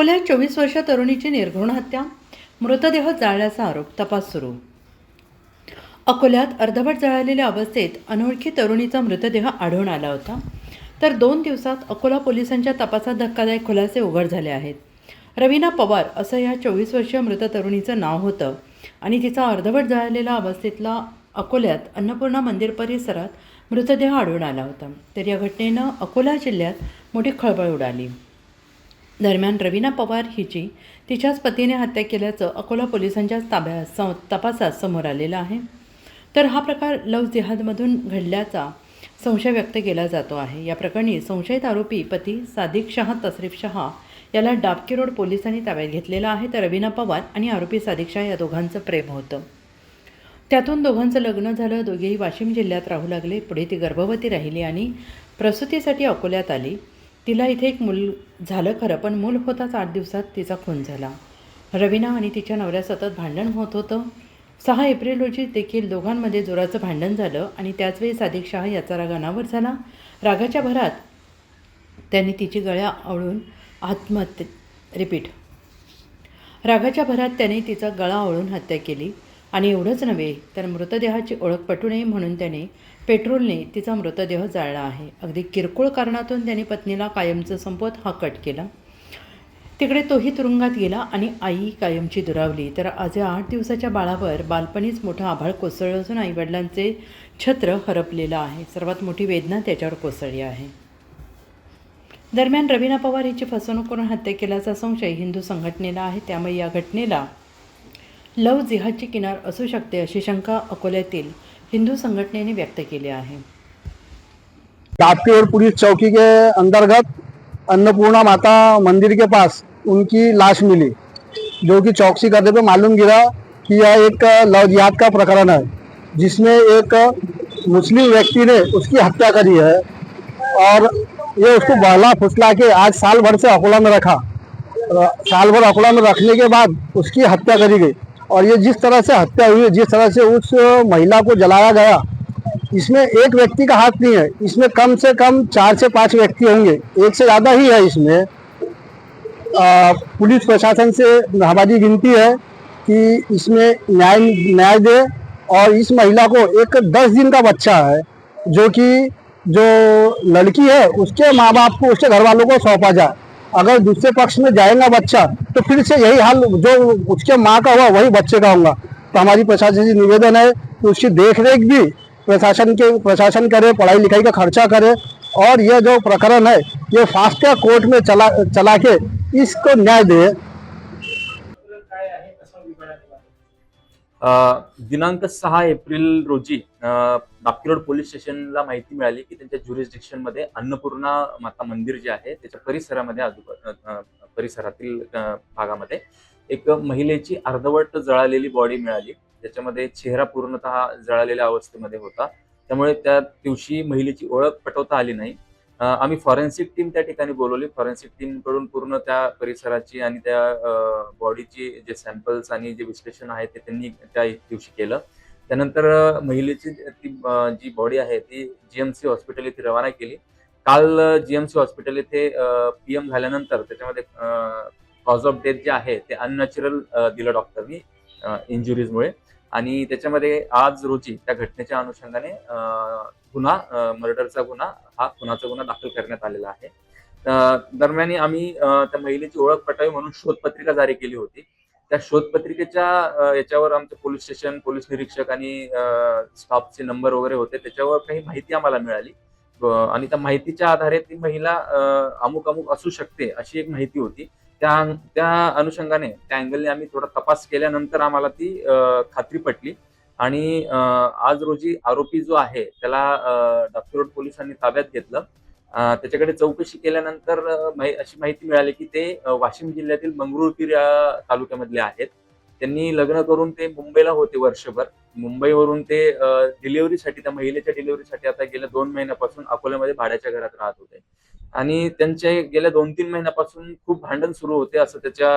अकोल्यात 24 वर्षीय तरुणीची निर्घृण हत्या, मृतदेह जाळल्याचा आरोप, तपास सुरू. अकोल्यात अर्धवट जळालेल्या अवस्थेत अनोळखी तरुणीचा मृतदेह आढळून आला होता. तर 2 दिवसात अकोला पोलिसांच्या तपासात धक्कादायक खुलासे उघड झाले आहेत. रवीना पवार असं या 24 वर्षीय मृत तरुणीचं नाव होतं आणि तिचा अर्धवट जळालेला अवस्थेतला अकोल्यात अन्नपूर्णा मंदिर परिसरात मृतदेह आढळून आला होता. तर या घटनेनं अकोला जिल्ह्यात मोठी खळबळ उडाली. दरम्यान रवीना पवार हिची तिच्याच पतीने हत्या केल्याचं अकोला पोलिसांच्या तपासात समोर आलेलं आहे. तर हा प्रकार लव्ह जिहादमधून घडल्याचा संशय व्यक्त केला जातो आहे. या प्रकरणी संशयित आरोपी पती सादिक शाह तसरीफ शाह याला डाबकी रोड पोलिसांनी ताब्यात घेतलेला आहे. तर रवीना पवार आणि आरोपी सादिक शाह या दोघांचं प्रेम होतं. त्यातून दोघांचं लग्न झालं. दोघेही वाशिम जिल्ह्यात राहू लागले. पुढे ती गर्भवती राहिली आणि प्रसूतीसाठी अकोल्यात आली. तिला इथे एक मूल झालं खरं, पण मूल होताच 8 दिवसात तिचा खून झाला. रवीना आणि तिच्या नवऱ्या सतत भांडण होत होतं. 6 एप्रिल रोजी देखील दोघांमध्ये जोराचं भांडण झालं आणि त्याचवेळी सादिक शाह याचा राग अनावर झाला. रागाच्या भरात त्यांनी तिची गळा आवळून रागाच्या भरात त्याने तिचा गळा आवळून हत्या केली. आणि एवढंच नव्हे तर मृतदेहाची ओळख पटू नये म्हणून त्याने पेट्रोलने तिचा मृतदेह जाळला आहे. अगदी किरकोळ कारणातून त्याने पत्नीला कायमचं संपवत हा कट केला. तिकडे तोही तुरुंगात गेला आणि आई कायमची दुरावली. तर आज या 8 दिवसाच्या बाळावर बालपणीच मोठं आभाळ कोसळलं असून आईवडिलांचे छत्र हरपलेलं आहे. सर्वात मोठी वेदना त्याच्यावर कोसळली आहे. दरम्यान रवीना पवार हिची फसवणूक करून हत्या केल्याचा संशय हिंदू संघटनेला आहे. त्यामुळे या घटनेला लव्ह जिहादची किनार असू शकते अशी शंका अकोल्यातील हिंदू संघटनेने व्यक्त केली आहे. डाबकी रोड पुलिस चौकी के अंतर्गत अन्नपूर्णा माता मंदिर के पास उनकी लाश मिली, जो कि चौकसी करने पे मालूम गिरा कि यह एक लव जिहाद का प्रकरण है, जिसमें एक मुस्लिम व्यक्ति ने उसकी हत्या करी है और ये उसको बहला फुसला के आज साल भर से अकोला में रखा। साल भर अकोला में रखने के बाद उसकी हत्या करी गई। और ये जिस तरह से हत्या हुई, जिस तरह से उस महिला को जलाया गया, इसमें एक व्यक्ति का हाथ नहीं है, इसमें कम से कम 4 से 5 व्यक्ति होंगे, एक से ज़्यादा ही है। इसमें पुलिस प्रशासन से हमारी विनती है कि इसमें न्याय दे और इस महिला को एक 10 दिन का बच्चा है, जो लड़की है उसके माँ बाप को, उसके घर वालों को सौंपा जाए। अगर दूसरे पक्ष में जाएगा बच्चा तो फिर से यही हाल जो उसके माँ का हुआ वही बच्चे का होगा। तो हमारी प्रशासन से निवेदन है कि उसकी देखरेख भी प्रशासन करे, पढ़ाई लिखाई का खर्चा करे और यह जो प्रकरण है ये फास्ट ट्रैक कोर्ट में चला के इसको न्याय दे। दिनांक 6 एप्रिल रोजी डाबकी रोड पोलीस स्टेशनला माहिती मिळाली की त्यांच्या ज्युरिस्डिक्शन मध्ये अन्नपूर्णा माता मंदिर जे आहे त्याच्या परिसरामध्ये परिसरातील भागामध्ये एक महिलेची अर्धवट जळालेली बॉडी मिळाली, ज्याच्यामध्ये चेहरा पूर्णतः जळालेल्या अवस्थेमध्ये होता. त्यामुळे त्या दिवशी महिलेची ओळख पटवता आली नाही. आम्ही फॉरेन्सिक टीम त्या ठिकाणी बोलवली. फॉरेन्सिक टीम कडून पूर्ण त्या परिसराची आणि त्या बॉडीची जे सॅम्पल्स आणि जे विश्लेषण आहे ते त्यांनी त्या दिवशी केलं. त्यानंतर महिलेची जी बॉडी आहे ती जीएमसी हॉस्पिटल येथे रवाना केली. काल जीएमसी हॉस्पिटल येथे पीएम झाल्यानंतर त्याच्यामध्ये कॉज ऑफ डेथ जे आहे ते अननॅचरल दिलं डॉक्टरनी इंजुरीजमुळे. आणि त्याच्यामध्ये आज रोजी त्या घटनेच्या अनुषंगाने मर्डरचा गुन्हा, हा खुनाचा गुन्हा दाखल करण्यात आलेला आहे. दरम्यान आम्ही त्या महिलेची ओळख पटावी म्हणून शोधपत्रिका जारी केली होती. त्या शोधपत्रिकेच्या याच्यावर आमचे पोलीस स्टेशन, पोलीस निरीक्षक आणि स्टाफचे नंबर वगैरे होते, त्याच्यावर काही माहिती आम्हाला मिळाली आणि त्या माहितीच्या आधारे ती महिला अमुक अमुक असू शकते अशी एक माहिती होती. त्या अनुषंगाने त्या अँगलने आम्ही थोडा तपास केल्यानंतर आम्हाला ती खात्री पटली आणि आज रोजी आरोपी जो आहे त्याला डाबकी रोड पोलिसांनी ताब्यात घेतलं. त्याच्याकडे चौकशी केल्यानंतर अशी माहिती मिळाली की ते वाशिम जिल्ह्यातील मंगरुळपीर या तालुक्यामधले आहेत. त्यांनी लग्न करून ते मुंबईला होते वर्षभर. मुंबईवरून ते डिलिव्हरीसाठी, त्या महिलेच्या डिलिव्हरीसाठी आता गेल्या 2 महिन्यापासून अकोल्यामध्ये भाड्याच्या घरात राहत होते आणि त्यांचे गेल्या 2-3 महिन्यापासून खूप भांडण सुरू होते असं त्याच्या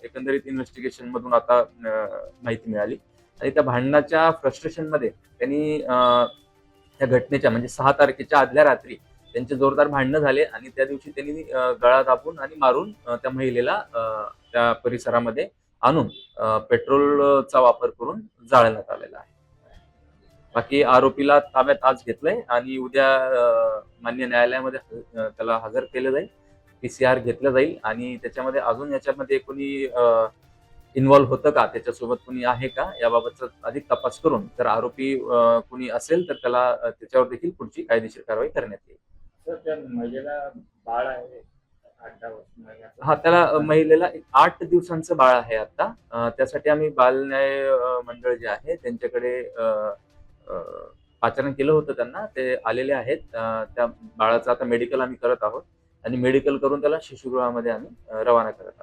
एकंदरीत इन्व्हेस्टिगेशन मधून आता माहिती मिळाली. आणि त्या भांडणाच्या फ्रस्ट्रेशन मध्ये त्यांनी त्या घटनेच्या म्हणजे 6 तारखेच्या आदल्या रात्री त्यांचे जोरदार भांडणं झाले आणि त्या दिवशी त्यांनी गळा दाबून आणि मारून त्या महिलेला त्या परिसरामध्ये आणून पेट्रोलचा वापर करून जाळण्यात आलेला आहे. बाकी आरोपीला ताब्यात आज घेतलंय आणि उद्या मान्य न्यायालयामध्ये त्याला हजर केलं जाईल. PCR घेतलं जाईल आणि त्याच्यामध्ये अजून याच्यामध्ये कोणी इन्व्हॉल्व्ह होतं का, त्याच्यासोबत कोणी आहे का, याबाबतचा अधिक तपास करून जर आरोपी कोणी असेल तर त्याला त्याच्यावर देखील पुढची कायदेशीर कारवाई करण्यात येईल. सर, त्या महिलेला बाळ आहे 8-10 महिन्याचं. हा, त्याला महिलेला 8 दिवसांचं बाळ आहे आता. त्यासाठी आम्ही बाल न्याय मंडळ जे आहे त्यांच्याकडे पाचारण केलं होतं. त्यांना ते आलेले आहेत. त्या बाळाचं आता मेडिकल आम्ही करत आहोत आणि मेडिकल करून त्याला शिशुगृहामध्ये आम्ही रवाना करत आहोत.